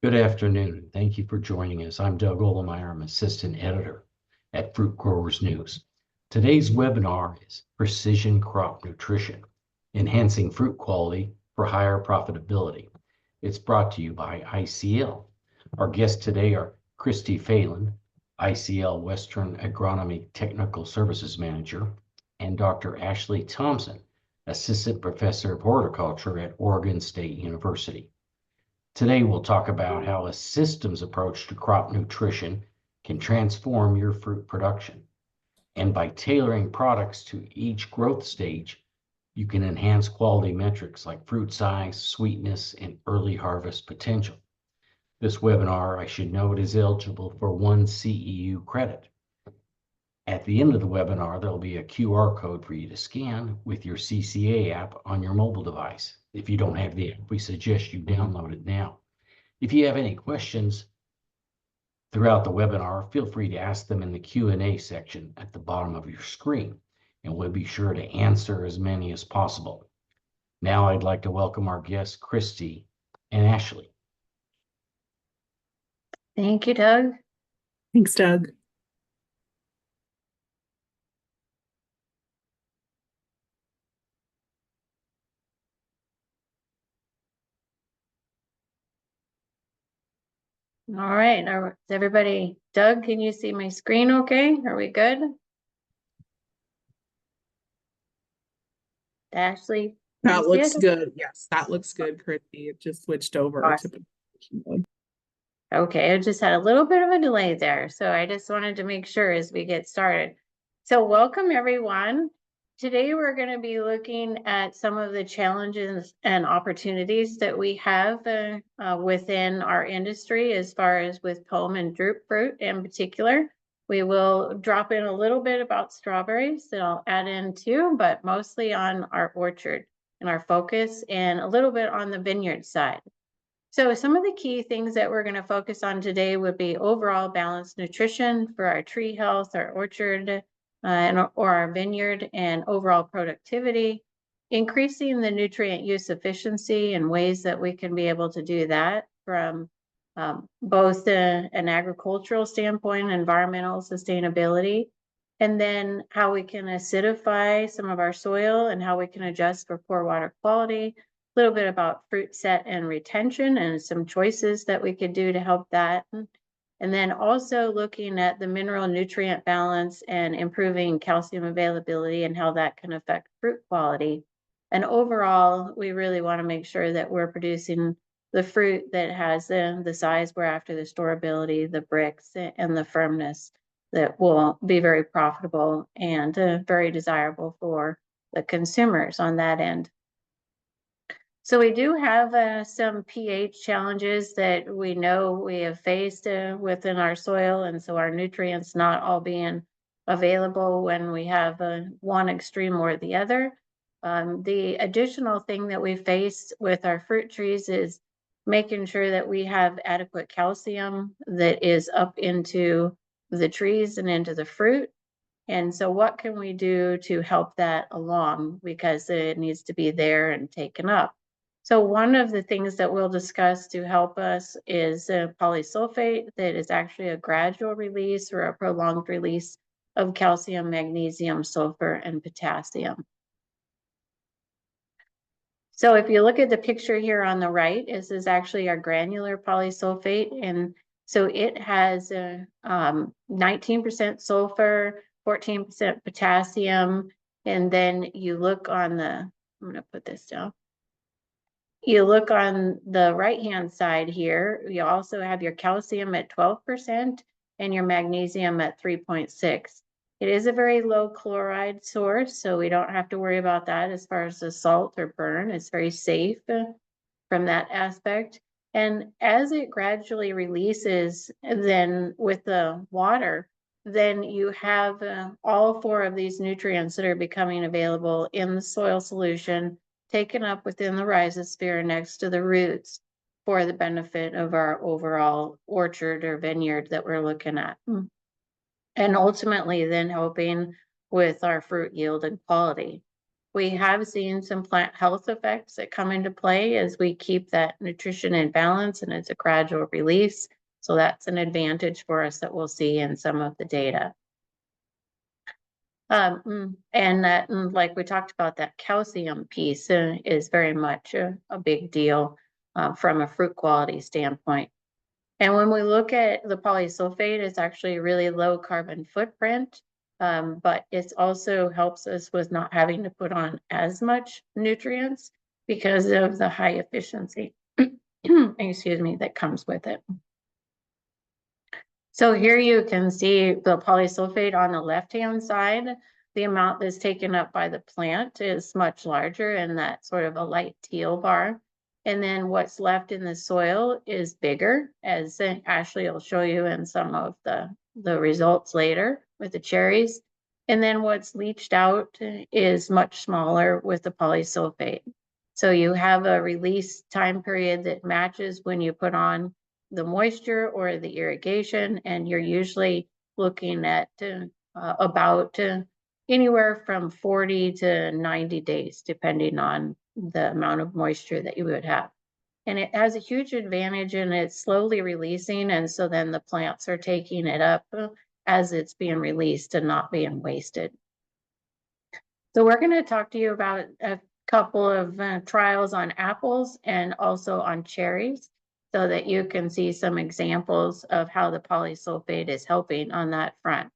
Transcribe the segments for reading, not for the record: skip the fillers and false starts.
Good afternoon. Thank you for joining us. I'm Doug Olemeyer. I'm Assistant Editor at Fruit Growers News. Today's webinar is Precision Crop Nutrition, Enhancing Fruit Quality for Higher Profitability. It's brought to you by ICL. Our guests today are Christy Falen, ICL Western Agronomy Technical Services Manager, and Dr. Ashley Thompson, Assistant Professor of Horticulture at Oregon State University. Today, we'll talk about how a systems approach to crop nutrition can transform your fruit production. And by tailoring products to each growth stage, you can enhance quality metrics like fruit size, sweetness, and early harvest potential. This webinar, I should note, is eligible for 1 CEU credit. At the end of the webinar, there'll be a QR code for you to scan with your CCA app on your mobile device. If you don't have the app, we suggest you download it now. If you have any questions throughout the webinar, feel free to ask them in the Q&A section at the bottom of your screen, and we'll be sure to answer as many as possible. Now I'd like to welcome our guests, Christy and Ashley. Thank you, Doug. Thanks, Doug. All right, is everybody, Doug, can you see my screen okay? Are we good? Ashley? That looks good. Yes, that looks good, Christy. It just switched over Awesome. to presentation mode. Okay, I just had a little bit of a delay there, so I just wanted to make sure as we get started. So welcome, everyone. Today, we're going to be looking at some of the challenges and opportunities that we have within our industry as far as with pome and drupe fruit in particular. We will drop in a little bit about strawberries that I'll add in too, but mostly on our orchard and our focus, and a little bit on the vineyard side. So some of the key things that we're going to focus on today would be overall balanced nutrition for our tree health, our orchard, or our vineyard, and overall productivity, increasing the nutrient use efficiency and ways that we can be able to do that from both an agricultural standpoint, environmental sustainability, and then how we can acidify some of our soil and how we can adjust for poor water quality, a little bit about fruit set and retention and some choices that we could do to help that. And then also looking at the mineral nutrient balance and improving calcium availability and how that can affect fruit quality. And overall, we really want to make sure that we're producing the fruit that has the size we're after, the storability, the bricks, and the firmness that will be very profitable and very desirable for the consumers on that end. So we do have some pH challenges that we know we have faced within our soil, and so our nutrients not all being available when we have one extreme or the other. The additional thing that we face with our fruit trees is making sure that we have adequate calcium that is up into the trees and into the fruit. And so what can we do to help that along, because it needs to be there and taken up? So one of the things that we'll discuss to help us is polysulphate that is actually a gradual release or a prolonged release of calcium, magnesium, sulfur, and potassium. So if you look at the picture here on the right, this is actually our granular polysulphate. And so it has 19% sulfur, 14% potassium. And then you look on the, I'm going to put this down. You look on the right-hand side here, you also have your calcium at 12% and your magnesium at 3.6. It is a very low chloride source, so we don't have to worry about that as far as the salt or burn. It's very safe from that aspect. And as it gradually releases, then with the water, then you have all four of these nutrients that are becoming available in the soil solution, taken up within the rhizosphere next to the roots for the benefit of our overall orchard or vineyard that we're looking at. And ultimately then helping with our fruit yield and quality. we have seen some plant health effects that come into play as we keep that nutrition in balance, and it's a gradual release. So that's an advantage for us that we'll see in some of the data. And that, like we talked about, that calcium piece is very much a big deal from a fruit quality standpoint. And when we look at the polysulphate, it's actually a really low carbon footprint, but it also helps us with not having to put on as much nutrients because of the high efficiency, excuse me, that comes with it. So here you can see the polysulphate on the left-hand side. The amount that's taken up by the plant is much larger in that sort of a light teal bar. And then what's left in the soil is bigger, as Ashley will show you in some of the results later with the cherries. And then what's leached out is much smaller with the polysulphate. So you have a release time period that matches when you put on the moisture or the irrigation, and you're usually looking at about anywhere from 40 to 90 days, depending on the amount of moisture that you would have. And it has a huge advantage in it's slowly releasing, and so then the plants are taking it up as it's being released and not being wasted. So we're going to talk to you about a couple of trials on apples and also on cherries, so that you can see some examples of how the polysulphate is helping on that front.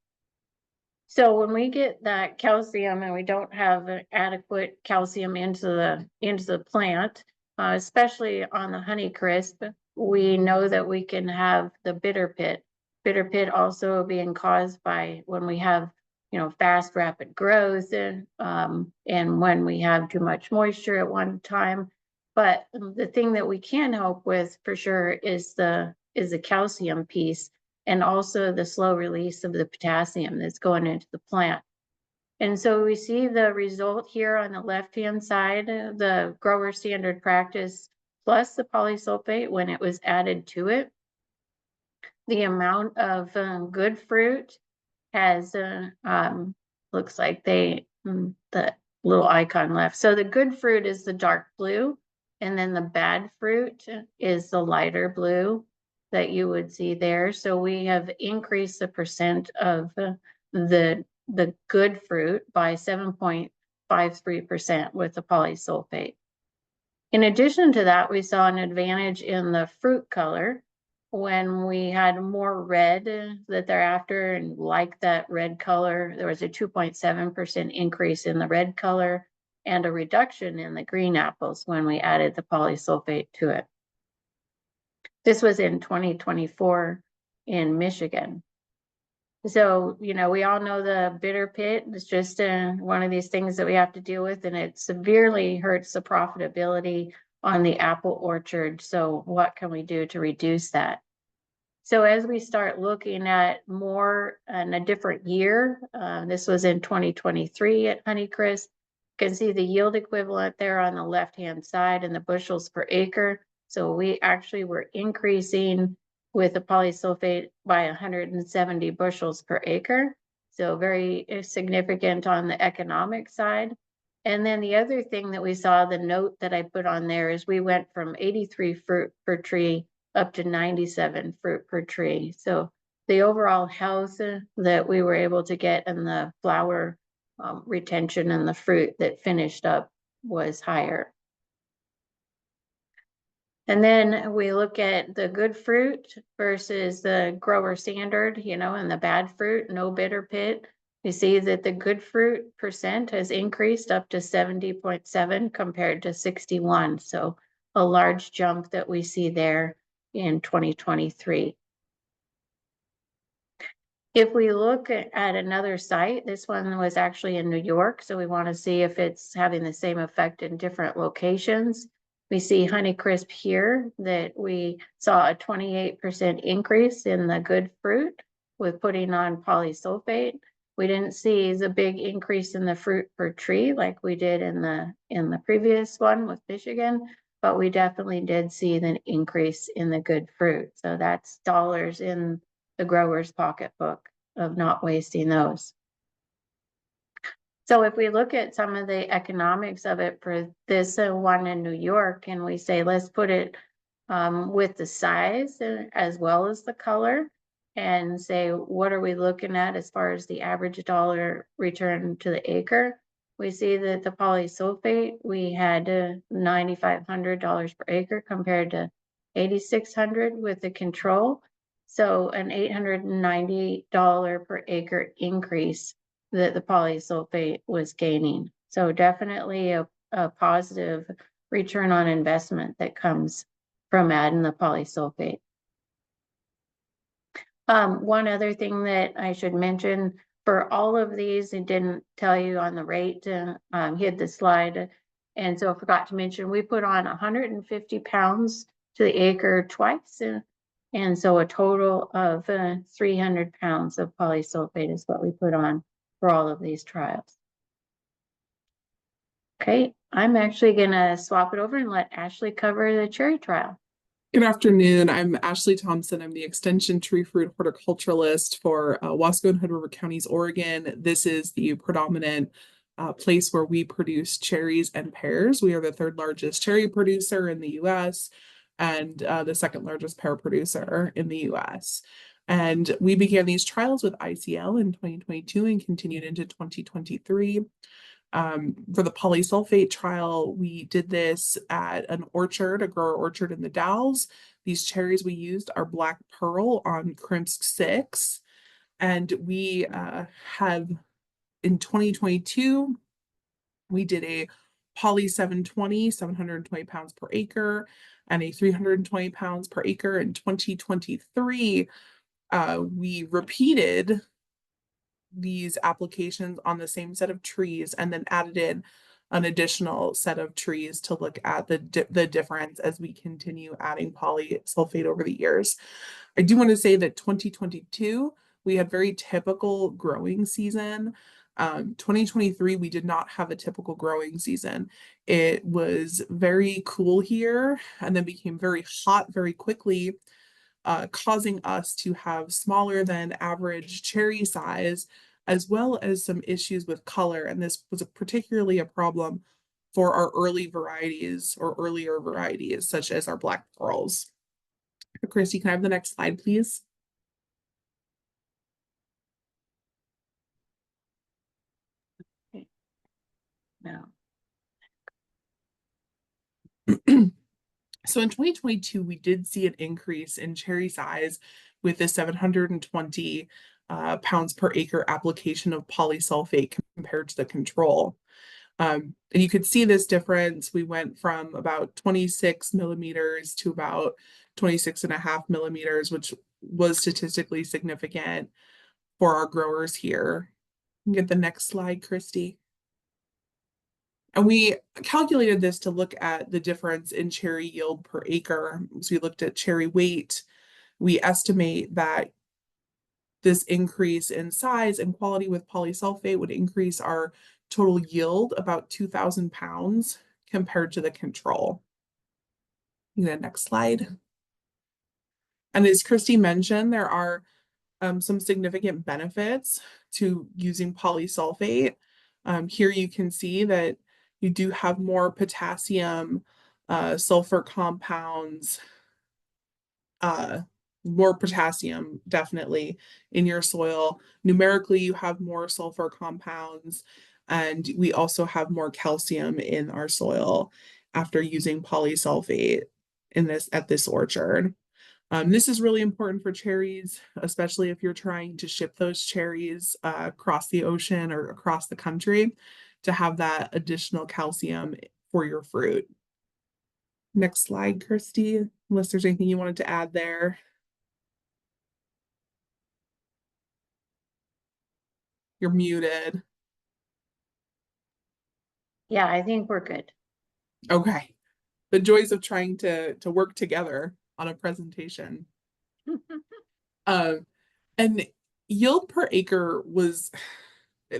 So when we get that calcium and we don't have adequate calcium into the plant, especially on the Honeycrisp, we know that we can have the bitter pit. Bitter pit also being caused by when we have, fast, rapid growth and when we have too much moisture at one time. But the thing that we can help with for sure is the calcium piece, and also the slow release of the potassium that's going into the plant. And so we see the result here on the left-hand side, the grower standard practice plus the polysulphate when it was added to it. The amount of good fruit has, looks like the little icon left. So the good fruit is the dark blue, and then the bad fruit is the lighter blue that you would see there. So we have increased the percent of the good fruit by 7.53% with the polysulphate. In addition to that, we saw an advantage in the fruit color when we had more red that thereafter, and like that red color, there was a 2.7% increase in the red color and a reduction in the green apples when we added the polysulphate to it. This was in 2024 in Michigan. So, we all know the bitter pit is just one of these things that we have to deal with, and it severely hurts the profitability on the apple orchard. So what can we do to reduce that? So as we start looking at more in a different year, this was in 2023 at Honeycrisp, you can see the yield equivalent there on the left-hand side and the bushels per acre. So we actually were increasing with the polysulphate by 170 bushels per acre. So very significant on the economic side. And then the other thing that we saw, the note that I put on there, is we went from 83 fruit per tree up to 97 fruit per tree. So the overall health that we were able to get in the flower retention and the fruit that finished up was higher. And then we look at the good fruit versus the grower standard, and the bad fruit, no bitter pit. We see that the good fruit percent has increased up to 70.7 compared to 61. So a large jump that we see there in 2023. If we look at another site, this one was actually in New York. So we want to see if it's having the same effect in different locations. We see Honeycrisp here that we saw a 28% increase in the good fruit with putting on polysulphate. We didn't see the big increase in the fruit per tree like we did in the previous one with Michigan, but we definitely did see the increase in the good fruit. So that's dollars in the grower's pocketbook of not wasting those. So if we look at some of the economics of it for this one in New York, and we say, let's put it with the size as well as the color, and say, what are we looking at as far as the average dollar return to the acre? We see that the polysulphate, we had $9,500 per acre compared to $8,600 with the control. So an $890 per acre increase that the polysulphate was gaining. So definitely a positive return on investment that comes from adding the polysulphate. One other thing that I should mention for all of these, it didn't tell you on the rate, hid the slide. And so I forgot to mention, we put on 150 pounds to the acre twice. And so a total of 300 pounds of polysulphate is what we put on for all of these trials. Okay, I'm actually gonna swap it over and let Ashley cover the cherry trial. Good afternoon. I'm Ashley Thompson. I'm the Extension Tree Fruit Horticulturalist for Wasco and Hood River Counties, Oregon. This is the predominant place where we produce cherries and pears. We are the third largest cherry producer in the US and the second largest pear producer in the US. And we began these trials with ICL in 2022 and continued into 2023. For the polysulphate trial, we did this at an orchard, a grower orchard in the Dalles. These cherries we used are Black Pearl on Crimsk 6. And we have, in 2022, we did a poly 720, 720 pounds per acre, and a 320 pounds per acre. In 2023, we repeated these applications on the same set of trees and then added in an additional set of trees to look at the difference as we continue adding polysulphate over the years. I do want to say that 2022, we had very typical growing season. 2023, we did not have a typical growing season. It was very cool here and then became very hot very quickly, causing us to have smaller than average cherry size, as well as some issues with color. And this was particularly a problem for our early varieties or earlier varieties, such as our Black Pearls. Christy, can I have the next slide, please? No. So in 2022, we did see an increase in cherry size with the 720 pounds per acre application of polysulphate compared to the control. And you could see this difference. We went from about 26 millimeters to about 26.5 millimeters, which was statistically significant for our growers here. Get the next slide, Christy. And we calculated this to look at the difference in cherry yield per acre. So we looked at cherry weight. We estimate that this increase in size and quality with polysulphate would increase our total yield about 2,000 pounds compared to the control. Next slide. And as Christy mentioned, there are some significant benefits to using polysulphate. Here you can see that you do have more potassium, sulfur compounds, more potassium definitely in your soil. Numerically, you have more sulfur compounds, and we also have more calcium in our soil after using polysulphate at this orchard. This is really important for cherries, especially if you're trying to ship those cherries across the ocean or across the country, to have that additional calcium for your fruit. Next slide, Christy, unless there's anything you wanted to add there. You're muted. Yeah, I think we're good. Okay. The joys of trying to work together on a presentation. And yield per acre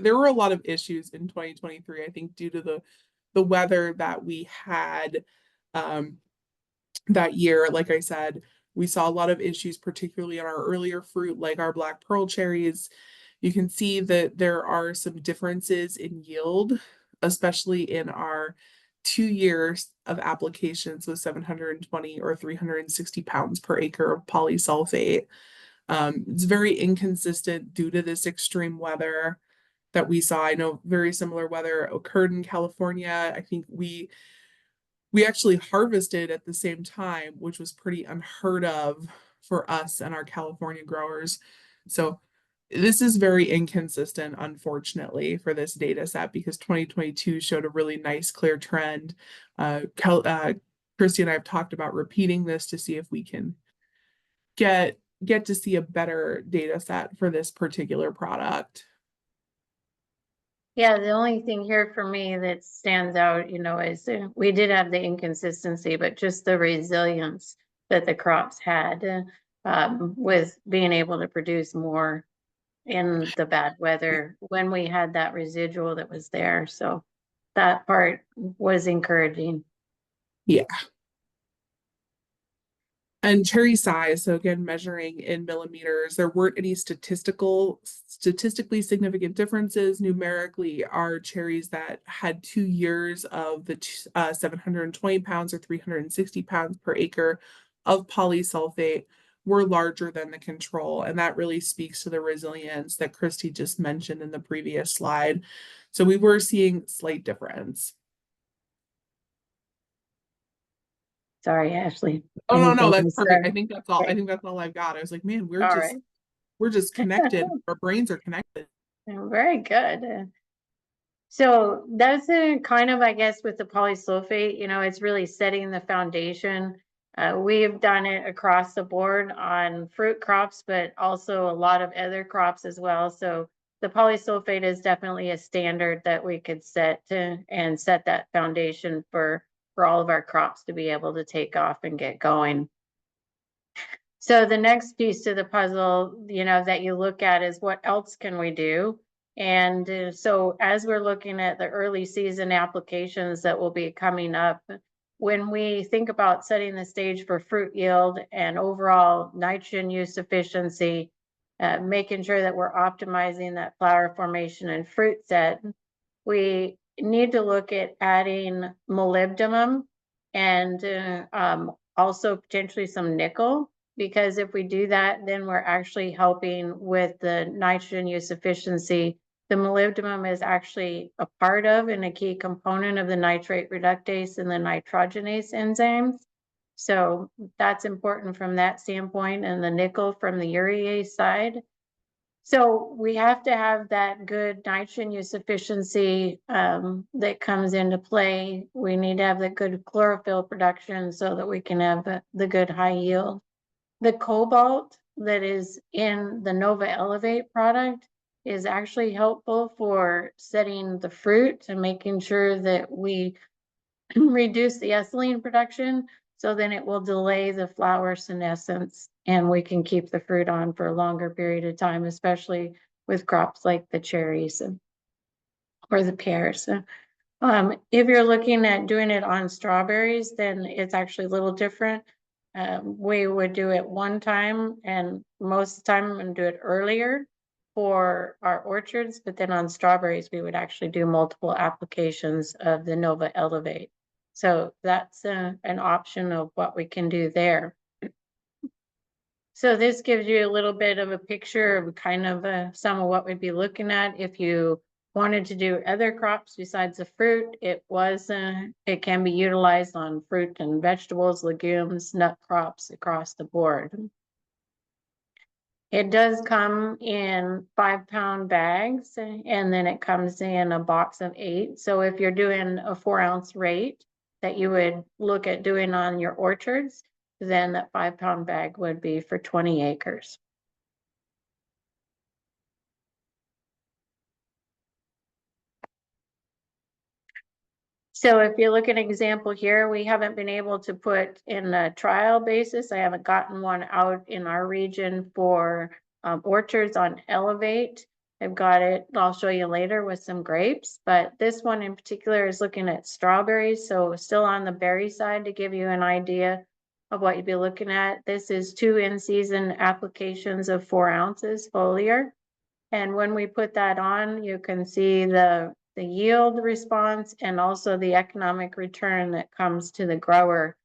there were a lot of issues in 2023, I think, due to the weather that we had that year. Like I said, we saw a lot of issues, particularly on our earlier fruit, like our Black Pearl cherries. You can see that there are some differences in yield, especially in our 2 years of applications with 720 or 360 pounds per acre of polysulphate. It's very inconsistent due to this extreme weather that we saw. I know very similar weather occurred in California. I think we actually harvested at the same time, which was pretty unheard of for us and our California growers. So this is very inconsistent, unfortunately, for this data set, because 2022 showed a really nice, clear trend. Christy and I have talked about repeating this to see if we can get to see a better data set for this particular product. Yeah, the only thing here for me that stands out, is we did have the inconsistency, but just the resilience that the crops had with being able to produce more in the bad weather when we had that residual that was there. So that part was encouraging. Yeah. And cherry size, so again, measuring in millimeters, there weren't any statistically significant differences. Numerically, our cherries that had 2 years of the 720 pounds or 360 pounds per acre of polysulphate were larger than the control. And that really speaks to the resilience that Christy just mentioned in the previous slide. So we were seeing slight difference. Sorry, Ashley. Oh, no, that's perfect. I think that's all. I think that's all I've got. I was like, man, we're just connected. Our brains are connected. Very good. So that's kind of, I guess, with the polysulphate, it's really setting the foundation. We've done it across the board on fruit crops, but also a lot of other crops as well. So the polysulphate is definitely a standard that we could set that foundation for all of our crops to be able to take off and get going. So the next piece to the puzzle, that you look at is what else can we do? And so as we're looking at the early season applications that will be coming up, when we think about setting the stage for fruit yield and overall nitrogen use efficiency, making sure that we're optimizing that flower formation and fruit set, we need to look at adding molybdenum and also potentially some nickel, because if we do that, then we're actually helping with the nitrogen use efficiency. The molybdenum is actually a part of and a key component of the nitrate reductase and the nitrogenase enzymes. So that's important from that standpoint, and the nickel from the urease side. So we have to have that good nitrogen use efficiency that comes into play. We need to have the good chlorophyll production so that we can have the good high yield. The cobalt that is in the Nova Elevate product is actually helpful for setting the fruit and making sure that we reduce the ethylene production, so then it will delay the flower senescence and we can keep the fruit on for a longer period of time, especially with crops like the cherries or the pears. If you're looking at doing it on strawberries, then it's actually a little different. We would do it one time, and most of the time I'm going to do it earlier for our orchards, but then on strawberries we would actually do multiple applications of the Nova Elevate. So that's an option of what we can do there. So this gives you a little bit of a picture of kind of some of what we'd be looking at if you wanted to do other crops besides the fruit. It can be utilized on fruit and vegetables, legumes, nut crops across the board. It does come in 5-pound bags, and then it comes in a box of 8. So if you're doing a 4-ounce rate that you would look at doing on your orchards, then that 5-pound bag would be for 20 acres. So if you look at an example here, we haven't been able to put in a trial basis. I haven't gotten one out in our region for orchards on Elevate. I've got it, I'll show you later, with some grapes, but this one in particular is looking at strawberries. So still on the berry side to give you an idea of what you'd be looking at. This is 2 in-season applications of 4 ounces foliar. And when we put that on, you can see the yield response and also the economic return that comes to the grower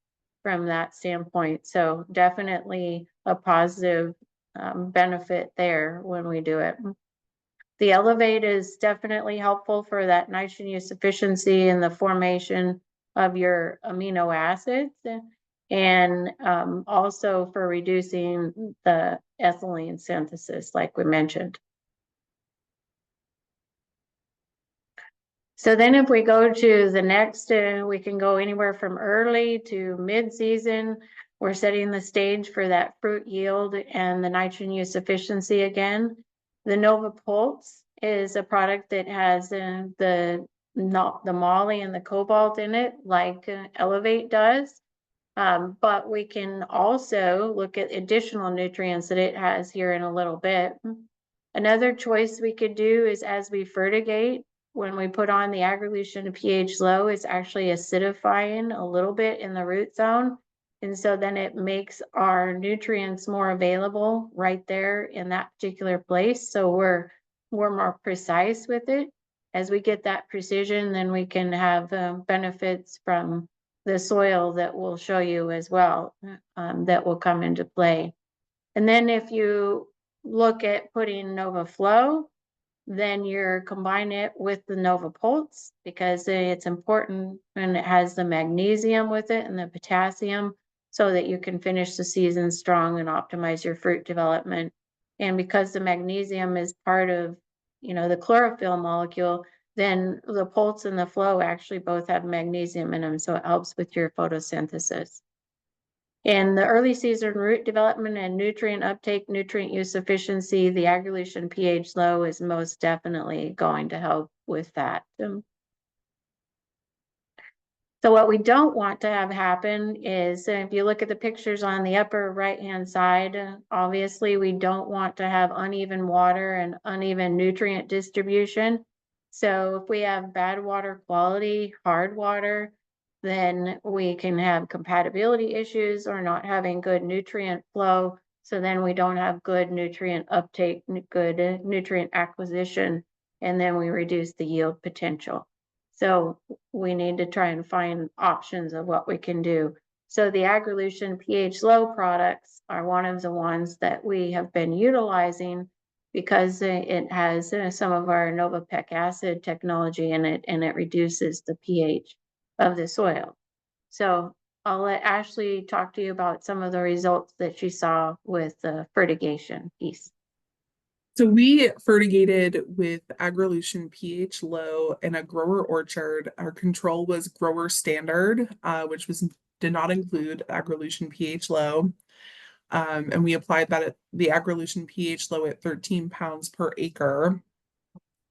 from that standpoint. So definitely a positive benefit there when we do it. The Elevate is definitely helpful for that nitrogen use efficiency and the formation of your amino acids, and also for reducing the ethylene synthesis, like we mentioned. So then if we go to the next, we can go anywhere from early to mid-season. We're setting the stage for that fruit yield and the nitrogen use efficiency again. The Nova Pulse is a product that has the moly and the cobalt in it, like Elevate does. But we can also look at additional nutrients that it has here in a little bit. Another choice we could do is as we fertigate, when we put on the Agrolution pHLow, it's actually acidifying a little bit in the root zone. And so then it makes our nutrients more available right there in that particular place. So we're more precise with it. As we get that precision, then we can have benefits from the soil that we'll show you as well, that will come into play. And then if you look at putting Nova Flow, then you're combining it with the Nova Pulse, because it's important, and it has the magnesium with it and the potassium, so that you can finish the season strong and optimize your fruit development. And because the magnesium is part of, the chlorophyll molecule, then the Pulse and the Flow actually both have magnesium in them, so it helps with your photosynthesis. In the early season root development and nutrient uptake, nutrient use efficiency, the Agrolution pHLow is most definitely going to help with that. So what we don't want to have happen is, if you look at the pictures on the upper right-hand side, obviously we don't want to have uneven water and uneven nutrient distribution. So if we have bad water quality, hard water, then we can have compatibility issues or not having good nutrient flow. So then we don't have good nutrient uptake, good nutrient acquisition, and then we reduce the yield potential. So we need to try and find options of what we can do. So the Agrolution pHLow products are one of the ones that we have been utilizing, because it has some of our NovaPec acid technology in it, and it reduces the pH of the soil. So I'll let Ashley talk to you about some of the results that she saw with the fertigation piece. So we fertigated with Agrolution pHLow in a grower orchard. Our control was grower standard, which did not include Agrolution pHLow. And we applied that at the Agrolution pHLow at 13 pounds per acre,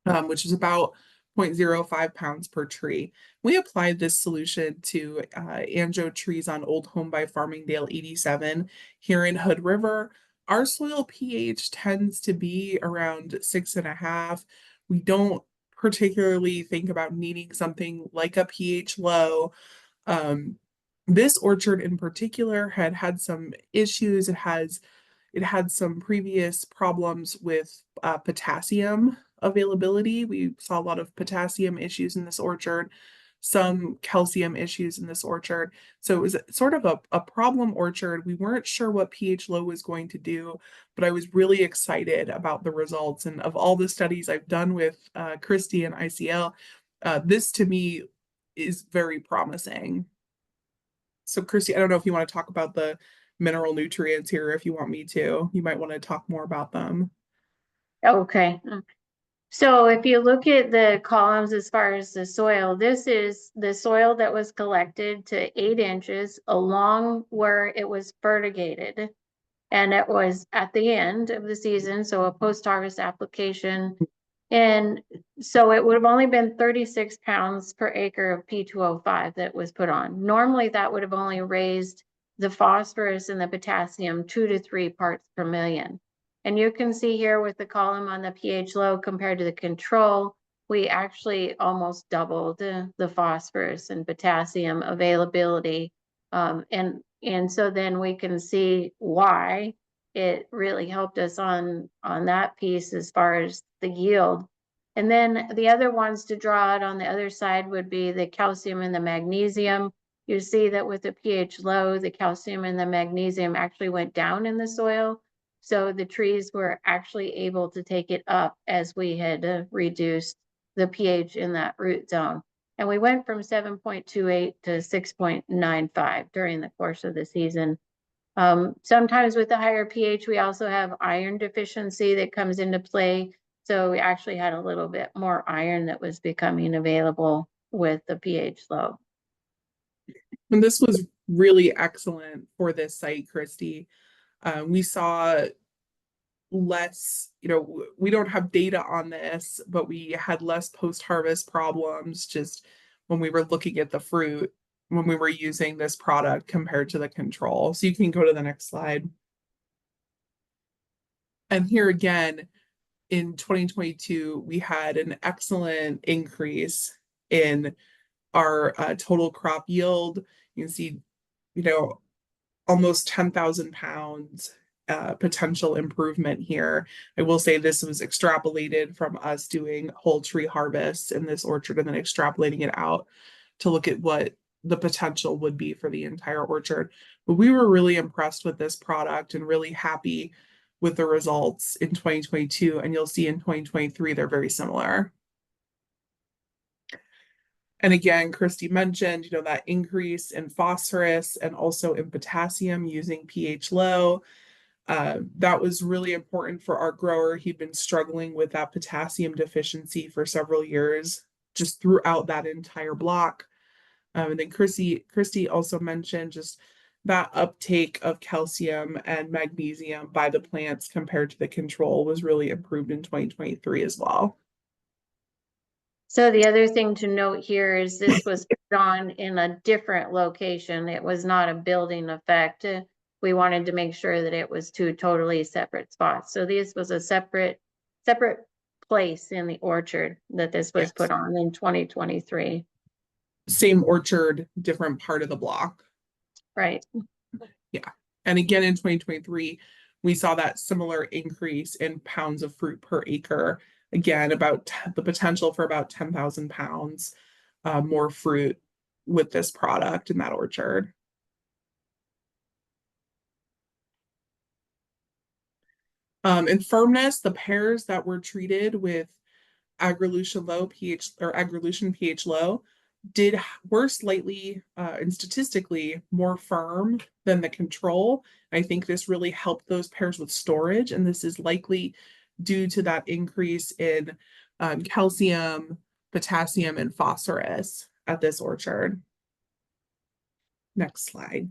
which is about 0.05 pounds per tree. We applied this solution to Anjo trees on Old Home by Farmingdale 87 here in Hood River. Our soil pH tends to be around 6.5. We don't particularly think about needing something like a pHLow. This orchard in particular had some issues. It had some previous problems with potassium availability. We saw a lot of potassium issues in this orchard, some calcium issues in this orchard. So it was sort of a problem orchard. We weren't sure what pHLow was going to do, but I was really excited about the results. And of all the studies I've done with Christy and ICL, this to me is very promising. So Christy, I don't know if you want to talk about the mineral nutrients here. If you want me to, you might want to talk more about them. Okay. So if you look at the columns as far as the soil, this is the soil that was collected to 8 inches along where it was fertigated. And it was at the end of the season, so a post-harvest application. And so it would have only been 36 pounds per acre of P2O5 that was put on. Normally that would have only raised the phosphorus and the potassium 2 to 3 parts per million. And you can see here with the column on the pHLow compared to the control, we actually almost doubled the phosphorus and potassium availability. And so then we can see why. it really helped us on that piece as far as the yield. And then the other ones to draw out on the other side would be the calcium and the magnesium. You see that with the pHLow, the calcium and the magnesium actually went down in the soil. So the trees were actually able to take it up as we had reduced the pH in that root zone. And we went from 7.28 to 6.95 during the course of the season. Sometimes with the higher pH, we also have iron deficiency that comes into play. So we actually had a little bit more iron that was becoming available with the pHLow. And this was really excellent for this site, Christy. We saw less, we don't have data on this, but we had less post-harvest problems just when we were looking at the fruit, when we were using this product compared to the control. So you can go to the next slide. And here again, in 2022, we had an excellent increase in our total crop yield. You can see, almost 10,000 pounds potential improvement here. I will say this was extrapolated from us doing whole tree harvests in this orchard and then extrapolating it out to look at what the potential would be for the entire orchard. But we were really impressed with this product and really happy with the results in 2022. And you'll see in 2023, they're very similar. And again, Christy mentioned, that increase in phosphorus and also in potassium using pHLow. That was really important for our grower. He'd been struggling with that potassium deficiency for several years, just throughout that entire block. And then Christy also mentioned just that uptake of calcium and magnesium by the plants compared to the control was really improved in 2023 as well. So the other thing to note here is this was put on in a different location. It was not a building effect. We wanted to make sure that it was two totally separate spots. So this was a separate place in the orchard that this was put on in 2023. Same orchard, different part of the block. Right. Yeah. And again, in 2023, we saw that similar increase in pounds of fruit per acre. Again, about the potential for about 10,000 pounds more fruit with this product in that orchard. In Firmness, the pears that were treated with Agrolution pHLow were slightly and statistically more firm than the control. I think this really helped those pears with storage, and this is likely due to that increase in calcium, potassium, and phosphorus at this orchard. Next slide.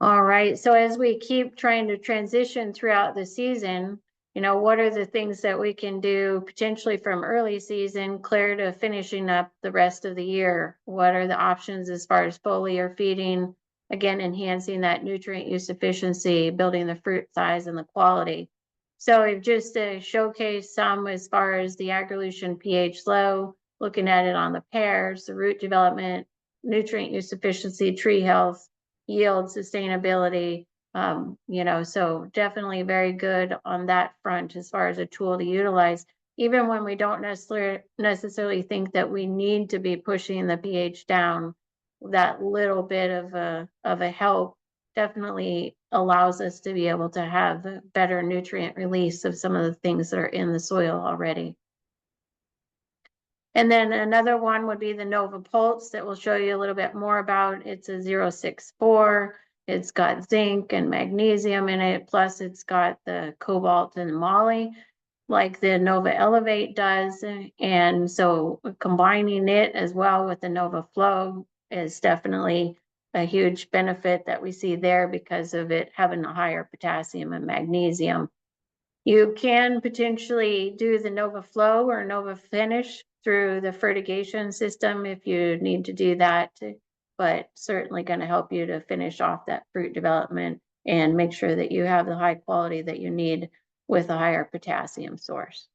All right, so as we keep trying to transition throughout the season, what are the things that we can do potentially from early season clear to finishing up the rest of the year? What are the options as far as foliar feeding? Again, enhancing that nutrient use efficiency, building the fruit size and the quality. So we've just showcased some as far as the Agrolution pHLow, looking at it on the pears, the root development, nutrient use efficiency, tree health, yield, sustainability. So definitely very good on that front as far as a tool to utilize, even when we don't necessarily think that we need to be pushing the pH down. That little bit of a help definitely allows us to be able to have better nutrient release of some of the things that are in the soil already. And then another one would be the Nova Pulse that we'll show you a little bit more about. It's a 064. It's got zinc and magnesium in it, plus it's got the cobalt and moly like the Nova Elevate does. And so combining it as well with the Nova Flow is definitely a huge benefit that we see there because of it having a higher potassium and magnesium. You can potentially do the Nova Flow or Nova Finish through the fertigation system if you need to do that, but certainly going to help you to finish off that fruit development and make sure that you have the high quality that you need with a higher potassium source.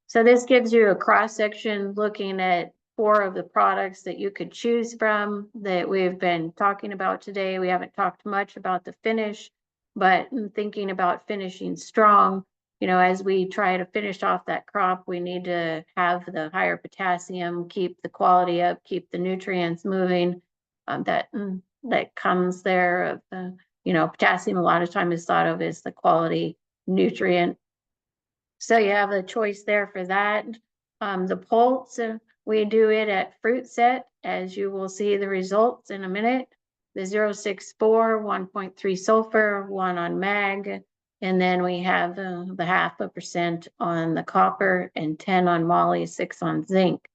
So this gives you a cross section looking at 4 of the products that you could choose from that we've been talking about today. We haven't talked much about the finish, but thinking about finishing strong, you know, as we try to finish off that crop, we need to have the higher potassium, keep the quality up, keep the nutrients moving. That comes there of the, you know, potassium a lot of time is thought of as the quality nutrient. So you have a choice there for that. The pulse, we do it at fruit set, as you will see the results in a minute. The 0.64, 1.3 sulfur, 1 on mag, and then we have the 0.5% on the copper and 10 on moly, 6 on zinc.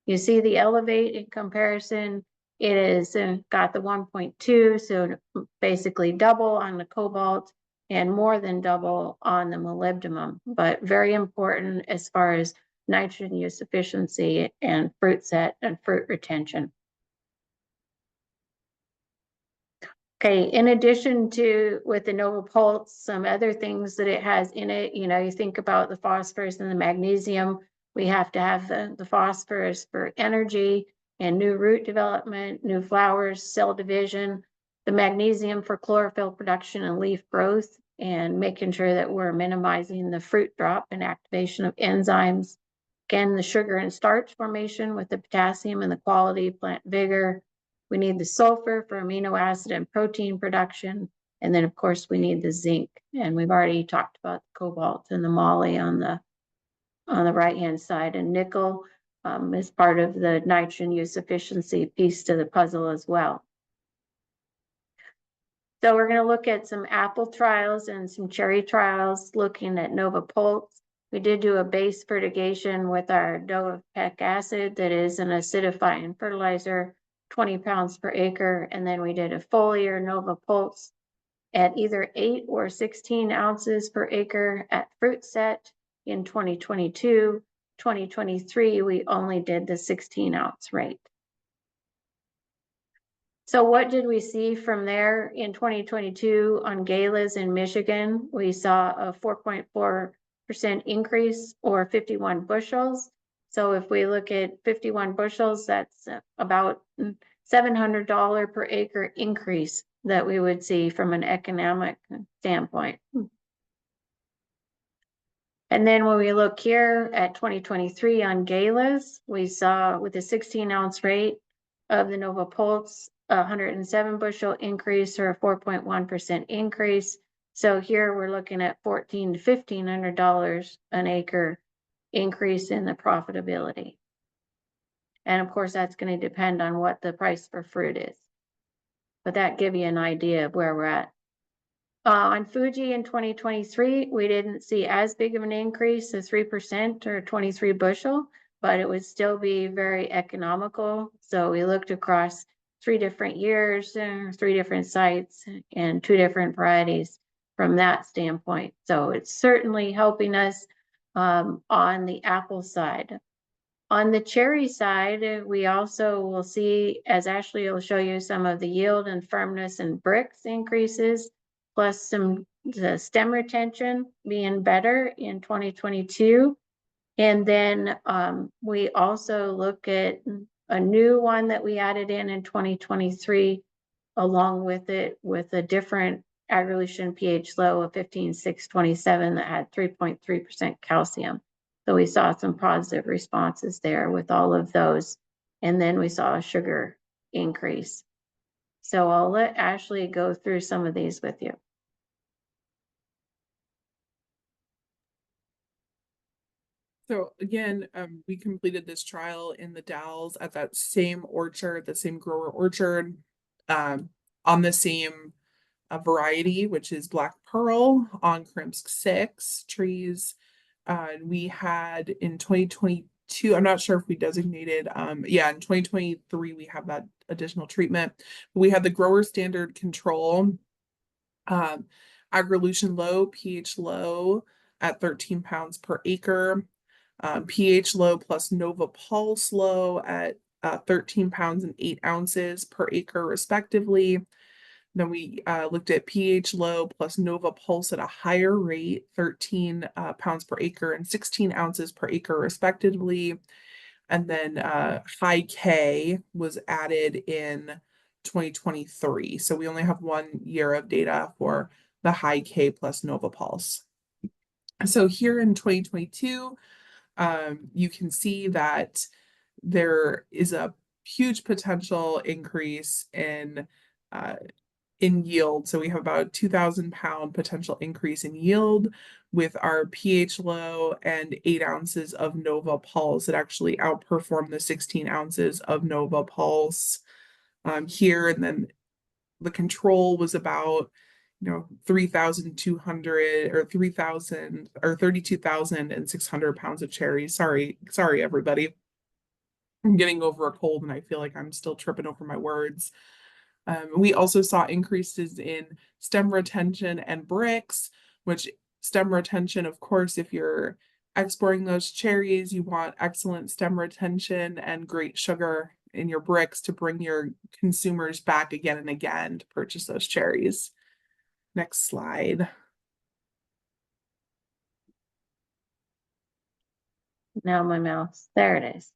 You see the elevate in comparison. It is got the 1.2, so basically double on the cobalt and more than double on the molybdenum, but very important as far as nitrogen use efficiency and fruit set and fruit retention. Okay, in addition to with the Nova Pulse, some other things that it has in it, you know, you think about the phosphorus and the magnesium. We have to have the phosphorus for energy and new root development, new flowers, cell division, the magnesium for chlorophyll production and leaf growth, and making sure that we're minimizing the fruit drop and activation of enzymes. Again, the sugar and starch formation with the potassium and the quality, plant vigor. We need the sulfur for amino acid and protein production. And then, of course, we need the zinc. And we've already talked about the cobalt and the moly on the right-hand side. And nickel is part of the nitrogen use efficiency piece to the puzzle as well. So we're going to look at some apple trials and some cherry trials looking at Nova Pulse. We did do a base fertigation with our Dovapec acid that is an acidifying fertilizer, 20 pounds per acre. And then we did a foliar Nova Pulse at either 8 or 16 ounces per acre at fruit set in 2022. 2023, we only did the 16 ounce rate. So what did we see from there in 2022 on galas in Michigan? We saw a 4.4% increase or 51 bushels. So if we look at 51 bushels, that's about $700 per acre increase that we would see from an economic standpoint. And then when we look here at 2023 on galas, we saw with a 16 ounce rate of the Nova Pulse, 107 bushel increase or a 4.1% increase. So here we're looking at $1,400 to $1,500 an acre increase in the profitability. And of course, that's going to depend on what the price for fruit is. But that gives you an idea of where we're at. On Fuji in 2023, we didn't see as big of an increase as 3% or 23 bushel, but it would still be very economical. So we looked across 3 different years, 3 different sites, and 2 different varieties from that standpoint. So it's certainly helping us on the apple side. On the cherry side, we also will see, as Ashley will show you, some of the yield and firmness and bricks increases, plus the stem retention being better in 2022. And then we also look at a new one that we added in 2023, along with it with a different Agrolution pHLow of 15,627 that had 3.3% calcium. So we saw some positive responses there with all of those. And then we saw a sugar increase. So I'll let Ashley go through some of these with you. So again, we completed this trial in the Dalles at that same orchard, the same grower orchard, on the same variety, which is Black Pearl on Crimsk 6 trees. We had in 2022, I'm not sure if we designated, yeah, in 2023, we have that additional treatment. We had the grower standard control, Agrolution low, pHLow at 13 pounds per acre. pHLow plus Nova Pulse low at 13 pounds and 8 ounces per acre respectively. Then we looked at pHLow plus Nova Pulse at a higher rate, 13 pounds per acre and 16 ounces per acre respectively. And then high K was added in 2023. So we only have 1 year of data for the high K plus Nova Pulse. So here in 2022, you can see that there is a huge potential increase in yield. So we have about 2,000 pound potential increase in yield with our pHLow and 8 ounces of Nova Pulse. It actually outperformed the 16 ounces of Nova Pulse here. And then the control was about 3,200 or 3,000 or 32,600 pounds of cherries. Sorry, everybody. I'm getting over a cold and I feel like I'm still tripping over my words. We also saw increases in stem retention and bricks, which stem retention, of course, if you're exporting those cherries, you want excellent stem retention and great sugar in your bricks to bring your consumers back again and again to purchase those cherries. Next slide. Now my mouse, there it is.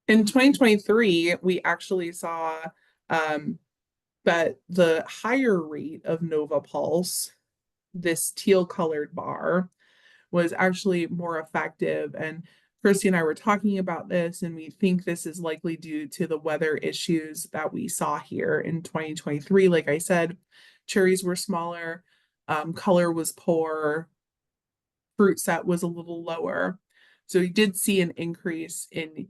In 2023, we actually saw that the higher rate of Nova Pulse, this teal colored bar, was actually more effective. And Christy and I were talking about this, and we think this is likely due to the weather issues that we saw here in 2023. Like I said, cherries were smaller, color was poor, fruit set was a little lower. So we did see an increase in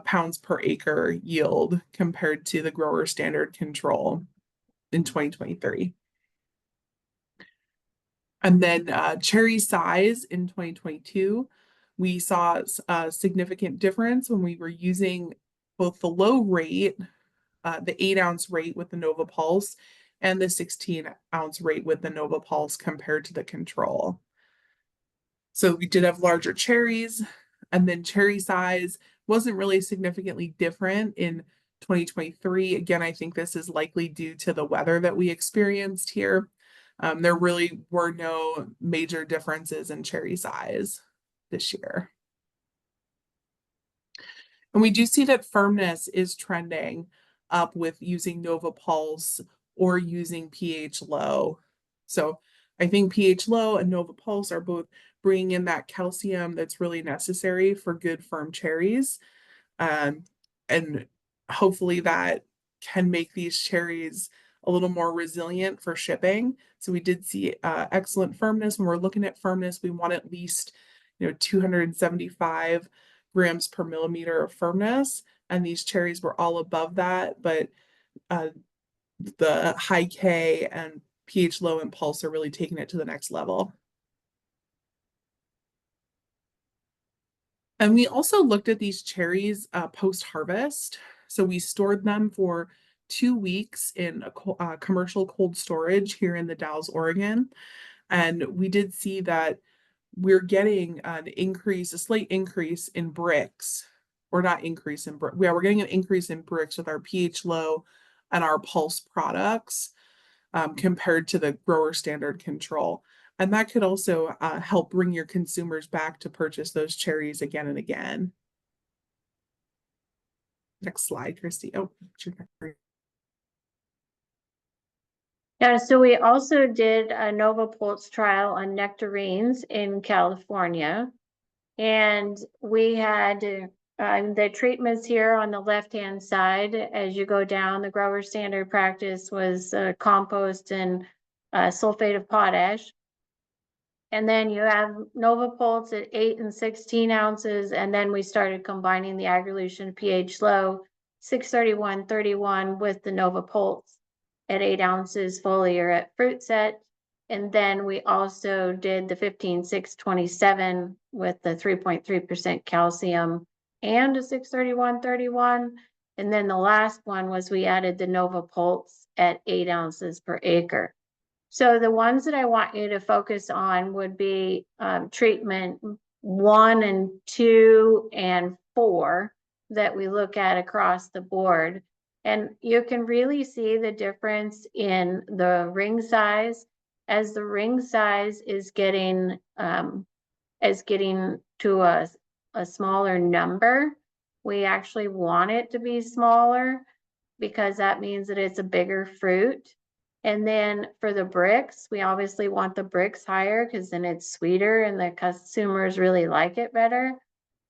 pounds per acre yield compared to the grower standard control in 2023. And then cherry size in 2022, we saw a significant difference when we were using both the low rate, the 8 ounce rate with the Nova Pulse, and the 16 ounce rate with the Nova Pulse compared to the control. So we did have larger cherries, and then cherry size wasn't really significantly different in 2023. Again, I think this is likely due to the weather that we experienced here. There really were no major differences in cherry size this year. And we do see that firmness is trending up with using Nova Pulse or using pHLow. So I think pHLow and Nova Pulse are both bringing in that calcium that's really necessary for good firm cherries. And hopefully that can make these cherries a little more resilient for shipping. So we did see excellent firmness. When we're looking at firmness, we want at least 275 grams per millimeter of firmness. And these cherries were all above that, but the high K and pHLow and Pulse are really taking it to the next level. And we also looked at these cherries post-harvest. So we stored them for 2 weeks in a commercial cold storage here in the Dalles, Oregon. And we did see that we're getting an increase, a slight increase in bricks, or not increase in bricks. Yeah, we're getting an increase in bricks with our pHLow and our Pulse products compared to the grower standard control. And that could also help bring your consumers back to purchase those cherries again and again. Next slide, Christy. Oh, Yeah, so we also did a Nova Pulse trial on nectarines in California. And we had the treatments here on the left-hand side. As you go down, the grower standard practice was compost and sulfate of potash. And then you have Nova Pulse at 8 and 16 ounces. And then we started combining the Agrolution pHLow 631-31 with the Nova Pulse at 8 ounces, Foliar at fruit set. And then we also did the 15-6-27 with the 3.3% calcium and a 631-31. And then the last one was we added the Nova Pulse at 8 ounces per acre. So the ones that I want you to focus on would be treatment 1 and 2 and 4 that we look at across the board. And you can really see the difference in the ring size as the ring size is getting to a a smaller number. We actually want it to be smaller because that means that it's a bigger fruit. And then for the bricks, we obviously want the bricks higher because then it's sweeter and the consumers really like it better.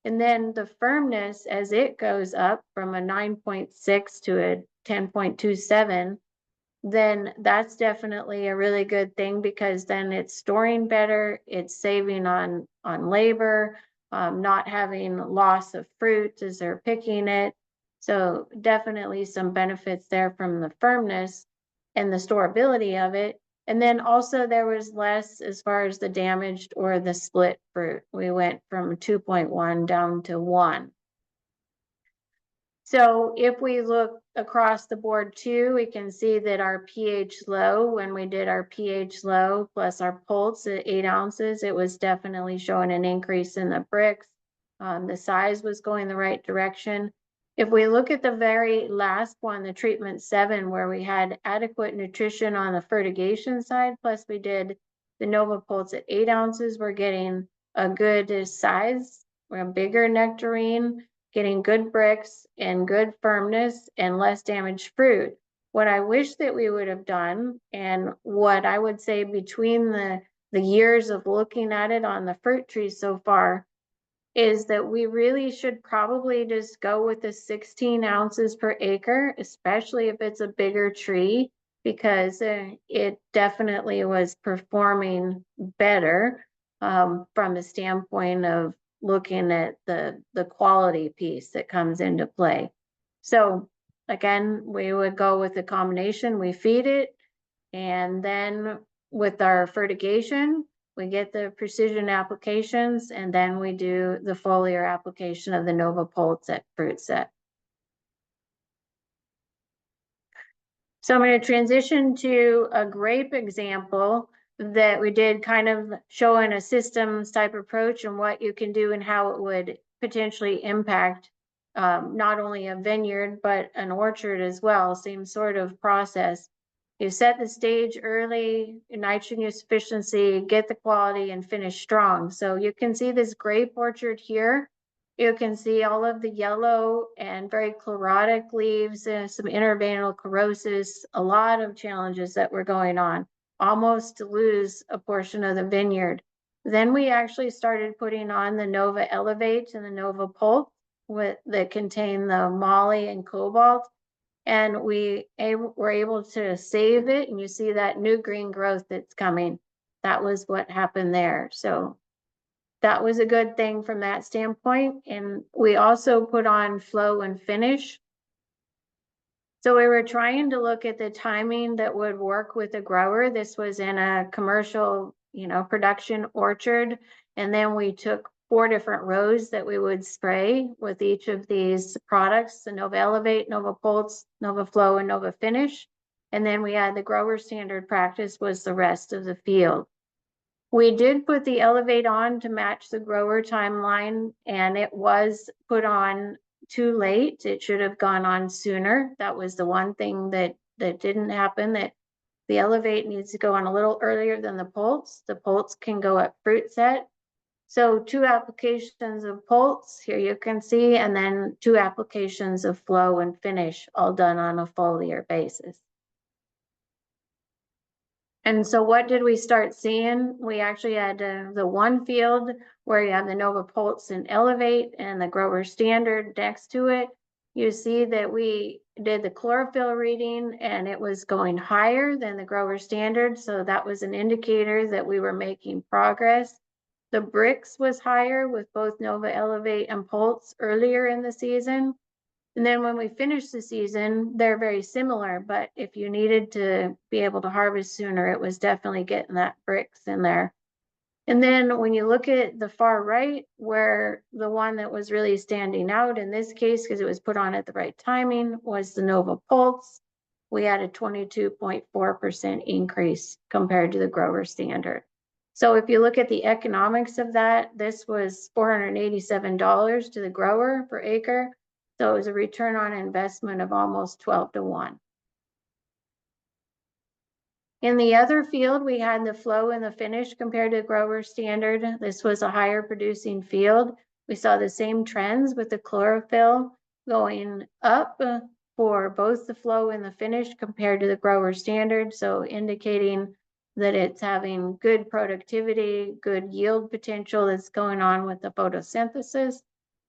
And then the firmness, as it goes up from a 9.6 to a 10.27, then that's definitely a really good thing because then it's storing better, it's saving on labor, not having loss of fruit as they're picking it. So definitely some benefits there from the firmness and the storability of it. And then also there was less as far as the damaged or the split fruit. We went from 2.1 down to 1. So if we look across the board too, we can see that our pHLow, when we did our pHLow plus our pulse at 8 ounces, it was definitely showing an increase in the bricks. The size was going the right direction. If we look at the very last one, the treatment 7, where we had adequate nutrition on the fertigation side, plus we did the Nova Pulse at 8 ounces, we're getting a good size, we're a bigger nectarine, getting good bricks and good firmness and less damaged fruit. What I wish that we would have done, and what I would say between the years of looking at it on the fruit trees so far, is that we really should probably just go with the 16 ounces per acre, especially if it's a bigger tree, because it definitely was performing better from the standpoint of looking at the quality piece that comes into play. So again, we would go with the combination, we feed it, and then with our fertigation, we get the precision applications, and then we do the foliar application of the Nova Pulse at fruit set. So I'm going to transition to a grape example that we did, kind of showing a systems type approach and what you can do and how it would potentially impact not only a vineyard, but an orchard as well. Same sort of process. You set the stage early, nitrogen sufficiency, get the quality, and finish strong. So you can see this grape orchard here. You can see all of the yellow and very chlorotic leaves, some interveinal chlorosis, a lot of challenges that were going on, almost to lose a portion of the vineyard. Then we actually started putting on the Nova Elevate and the Nova Pulse that contain the moly and cobalt. And we were able to save it, and you see that new green growth that's coming. That was what happened there. So that was a good thing from that standpoint. And we also put on flow and finish. So we were trying to look at the timing that would work with a grower. This was in a commercial, production orchard. And then we took 4 different rows that we would spray with each of these products, the Nova Elevate, Nova Pulse, Nova Flow, and Nova Finish. And then we had the grower standard practice was the rest of the field. We did put the Elevate on to match the grower timeline, and it was put on too late. It should have gone on sooner. That was the one thing that didn't happen, that the Elevate needs to go on a little earlier than the Pulse. The Pulse can go at fruit set. So 2 applications of Pulse, here you can see, and then 2 applications of Flow and Finish, all done on a foliar basis. And so what did we start seeing? We actually had the one field where you have the Nova Pulse and Elevate and the grower standard next to it. You see that we did the chlorophyll reading and it was going higher than the grower standard. So that was an indicator that we were making progress. The bricks was higher with both Nova Elevate and Pulse earlier in the season. And then when we finish the season, they're very similar, but if you needed to be able to harvest sooner, it was definitely getting that bricks in there. And then when you look at the far right, where the one that was really standing out in this case, because it was put on at the right timing, was the Nova Pulse. We had a 22.4% increase compared to the grower standard. So if you look at the economics of that, this was $487 to the grower per acre. So it was a return on investment of almost 12 to 1. In the other field, we had the flow and the finish compared to grower standard. This was a higher producing field. We saw the same trends with the chlorophyll going up for both the flow and the finish compared to the grower standard. So indicating that it's having good productivity, good yield potential that's going on with the photosynthesis.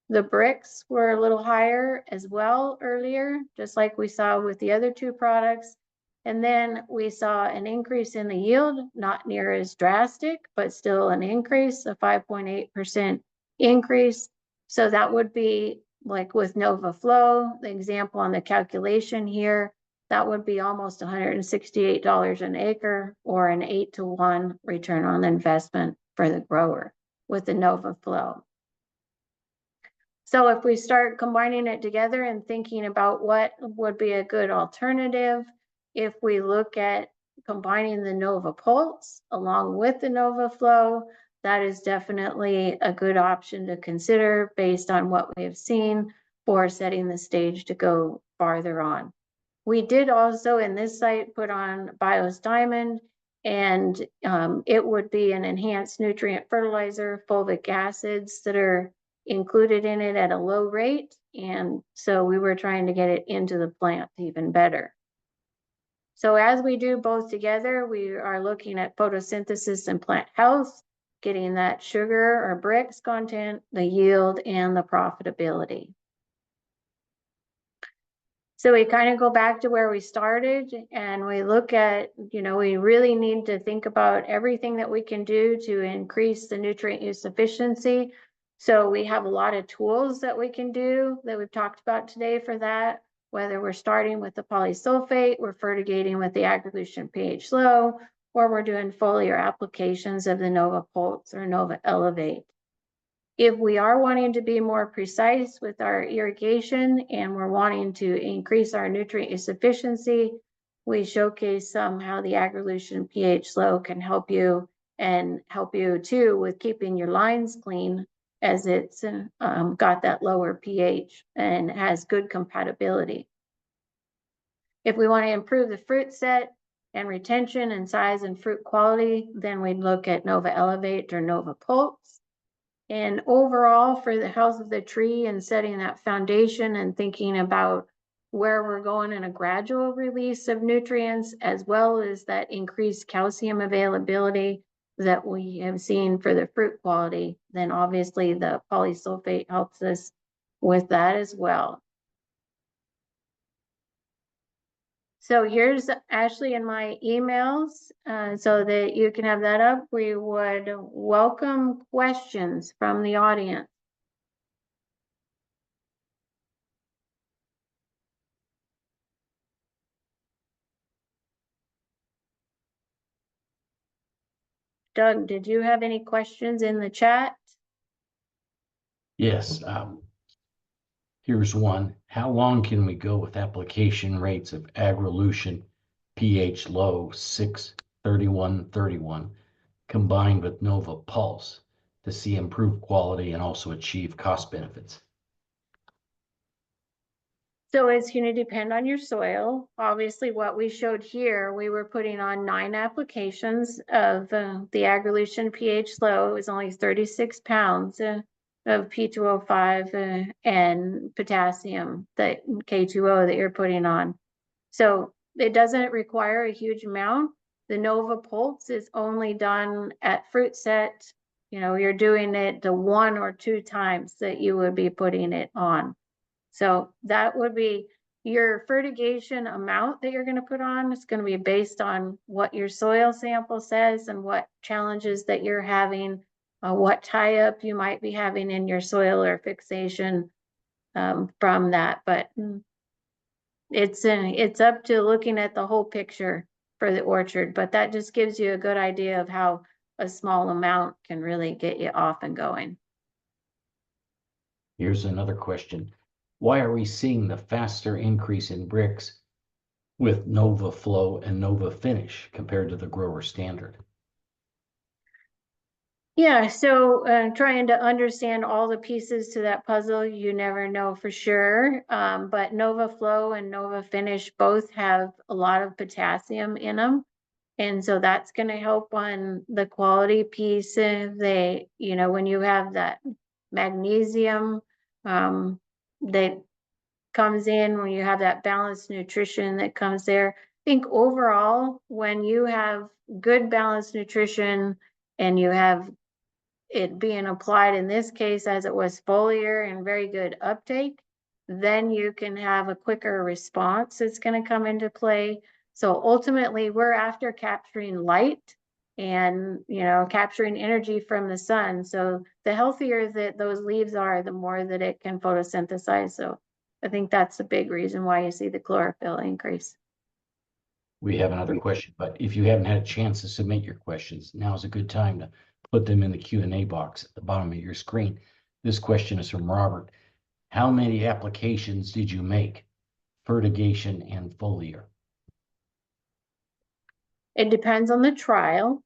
The bricks were a little higher as well earlier, just like we saw with the other two products. And then we saw an increase in the yield, not near as drastic, but still an increase, a 5.8% increase. So that would be like with NovaFlow, the example on the calculation here, that would be almost $168 an acre, or an 8-to-1 return on investment for the grower with the NovaFlow. So if we start combining it together and thinking about what would be a good alternative, if we look at combining the Nova Pulse along with the NovaFlow, that is definitely a good option to consider based on what we have seen for setting the stage to go farther on. We did also in this site put on Bios Diamond, and it would be an enhanced nutrient fertilizer, fulvic acids that are included in it at a low rate. And so we were trying to get it into the plant even better. So as we do both together, we are looking at photosynthesis and plant health, getting that sugar or bricks content, the yield, and the profitability. So we kind of go back to where we started and we look at, we really need to think about everything that we can do to increase the nutrient use efficiency. So we have a lot of tools that we can do that we've talked about today for that, whether we're starting with the polysulphate, we're fertigating with the Agrolution pHLow, or we're doing foliar applications of the Nova Pulse or Nova Elevate. If we are wanting to be more precise with our irrigation and we're wanting to increase our nutrient use efficiency, we showcase how the Agrolution pHLow can help you, and help you too with keeping your lines clean, as it's got that lower pH and has good compatibility. If we want to improve the fruit set and retention and size and fruit quality, then we'd look at Nova Elevate or Nova Pulse. And overall, for the health of the tree and setting that foundation and thinking about where we're going in a gradual release of nutrients, as well as that increased calcium availability that we have seen for the fruit quality, then obviously the polysulphate helps us with that as well. So here's Ashley and my emails so that you can have that up. We would welcome questions from the audience. Doug, did you have any questions in the chat? Yes. Here's one. How long can we go with application rates of Agrolution pHLow 6-31-31 combined with Nova Pulse to see improved quality and also achieve cost benefits? So it's going to depend on your soil. Obviously, what we showed here, we were putting on 9 applications of the Agrolution pHLow. It was only 36 pounds of P2O5 and potassium, that K2O that you're putting on. So it doesn't require a huge amount. The Nova Pulse is only done at fruit set. You're doing it the 1 or 2 times that you would be putting it on. So that would be your fertigation amount that you're going to put on. It's going to be based on what your soil sample says and what challenges that you're having, what tie-up you might be having in your soil or fixation from that. But it's up to looking at the whole picture for the orchard. But that just gives you a good idea of how a small amount can really get you off and going. Here's another question. Why are we seeing the faster increase in bricks with Nova Flow and Nova Finish compared to the grower standard? Yeah, so trying to understand all the pieces to that puzzle, you never know for sure. But Nova Flow and Nova Finish both have a lot of potassium in them. And so that's going to help on the quality piece. When you have that magnesium that comes in when you have that balanced nutrition that comes there. I think overall, when you have good balanced nutrition and you have it being applied in this case as it was foliar and very good uptake, then you can have a quicker response that's going to come into play. So ultimately, we're after capturing light and, you know, capturing energy from the sun. So the healthier that those leaves are, the more that it can photosynthesize. So I think that's a big reason why you see the chlorophyll increase. We have another question, but if you haven't had a chance to submit your questions, now's a good time to put them in the Q&A box at the bottom of your screen. This question is from Robert. How many applications did you make? Fertigation and foliar. It depends on the trial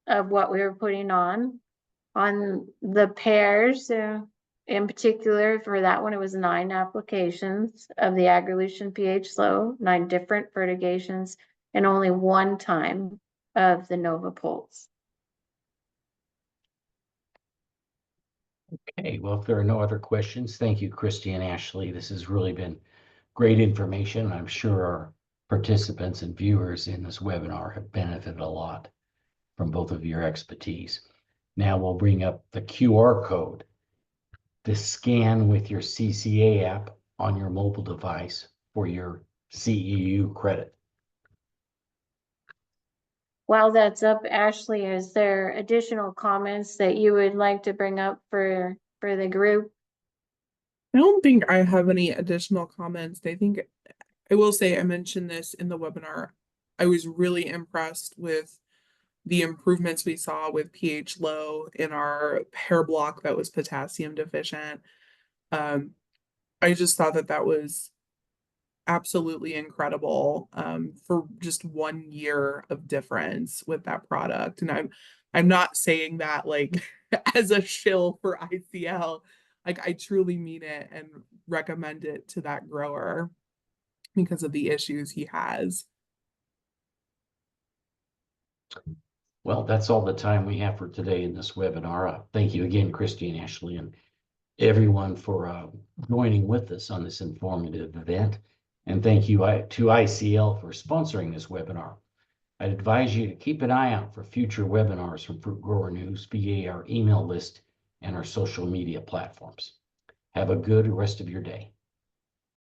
of what we were putting on. On the pears, in particular, for that one, it was 9 applications of the Agrolution pHLow, 9 different fertigations, and only 1 time of the Nova Pulse. Okay, well, if there are no other questions, thank you, Christy and Ashley. This has really been great information. I'm sure our participants and viewers in this webinar have benefited a lot from both of your expertise. Now we'll bring up the QR code to scan with your CCA app on your mobile device for your CEU credit. While that's up, Ashley, is there additional comments that you would like to bring up for the group? I don't think I have any additional comments. I think I will say I mentioned this in the webinar. I was really impressed with the improvements we saw with pHLow in our pear block that was potassium deficient. I just thought that that was absolutely incredible for just 1 year of difference with that product. And I'm not saying that like as a shill for ICL. Like I truly mean it and recommend it to that grower because of the issues he has. Well, that's all the time we have for today in this webinar. Thank you again, Christy and Ashley, and everyone for joining with us on this informative event. And thank you to ICL for sponsoring this webinar. I'd advise you to keep an eye out for future webinars from Fruit Grower News via our email list and our social media platforms. Have a good rest of your day.